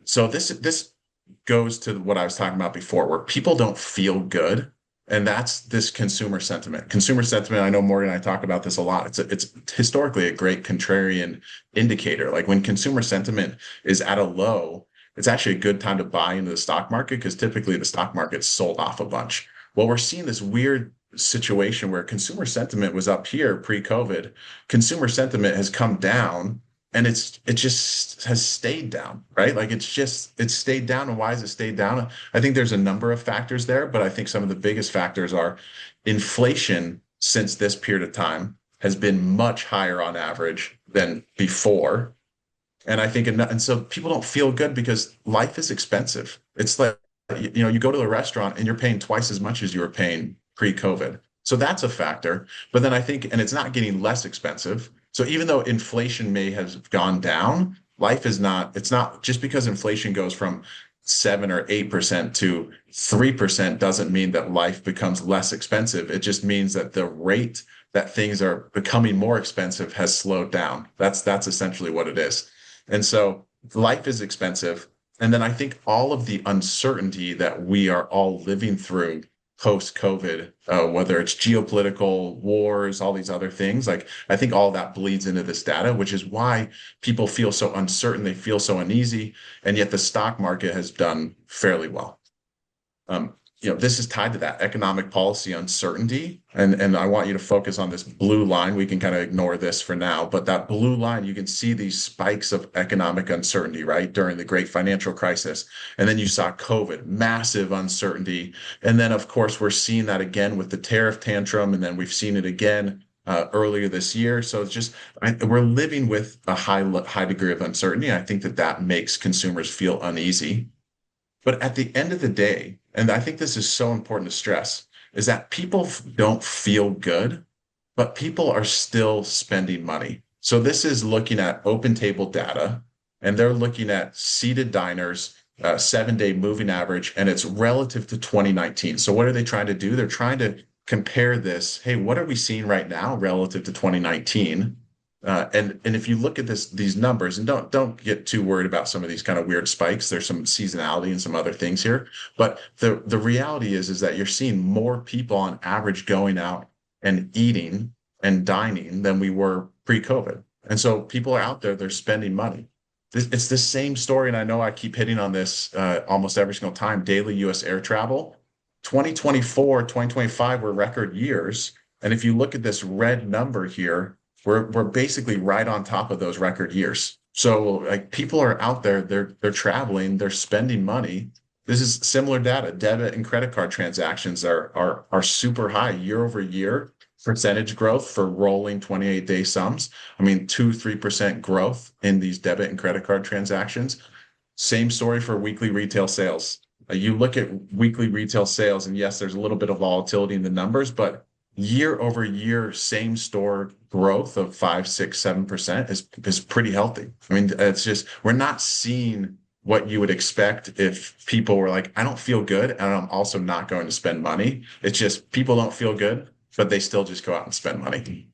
So this goes to what I was talking about before, where people don't feel good. And that's this consumer sentiment. Consumer sentiment, I know Morgan and I talk about this a lot. It's historically a great contrarian indicator. Like when consumer sentiment is at a low, it's actually a good time to buy into the stock market because typically the stock market's sold off a bunch. Well, we're seeing this weird situation where consumer sentiment was up here pre-COVID. Consumer sentiment has come down and it just has stayed down, right? Like it's stayed down. And why has it stayed down? I think there's a number of factors there, but I think some of the biggest factors are inflation since this period of time has been much higher on average than before. And I think, and so people don't feel good because life is expensive. It's like, you go to a restaurant and you're paying twice as much as you were paying pre-COVID. So that's a factor. But then I think, and it's not getting less expensive. So even though inflation may have gone down, life is not, it's not just because inflation goes from 7 or 8% to 3% doesn't mean that life becomes less expensive. It just means that the rate that things are becoming more expensive has slowed down. That's essentially what it is. And so life is expensive. And then I think all of the uncertainty that we are all living through post COVID, whether it's geopolitical wars, all these other things, like I think all that bleeds into this data, which is why people feel so uncertain, they feel so uneasy, and yet the stock market has done fairly well. This is tied to that economic policy uncertainty. And I want you to focus on this blue line. We can kind of ignore this for now, but that blue line, you can see these spikes of economic uncertainty, right? During the great financial crisis. And then you saw COVID, massive uncertainty. And then, of course, we're seeing that again with the tariff tantrum. And then we've seen it again earlier this year. So it's just, we're living with a high degree of uncertainty. I think that makes consumers feel uneasy. But at the end of the day, and I think this is so important to stress, is that people don't feel good, but people are still spending money. So this is looking at open table data, and they're looking at seated diners, 7-day moving average, and it's relative to 2019. So what are they trying to do? They're trying to compare this. Hey, what are we seeing right now relative to 2019? And if you look at these numbers, and don't get too worried about some of these kind of weird spikes. There's some seasonality and some other things here, but the reality is that you're seeing more people on average going out and eating and dining than we were pre-COVID. And so people are out there, they're spending money. It's the same story, and I know I keep hitting on this almost every single time. Daily U.S. air travel, 2024, 2025 were record years, and if you look at this red number here, we're basically right on top of those record years. So like people are out there, they're traveling, they're spending money. This is similar data. Debit and credit card transactions are super high year over year. Percentage growth for rolling 28-day sums. I mean, 2-3% growth in these debit and credit card transactions. Same story for weekly retail sales. You look at weekly retail sales, and yes, there's a little bit of volatility in the numbers, but year over year, same store growth of 5, 6, 7% is pretty healthy. I mean, it's just, we're not seeing what you would expect if people were like, I don't feel good, and I'm also not going to spend money. It's just people don't feel good, but they still just go out and spend money.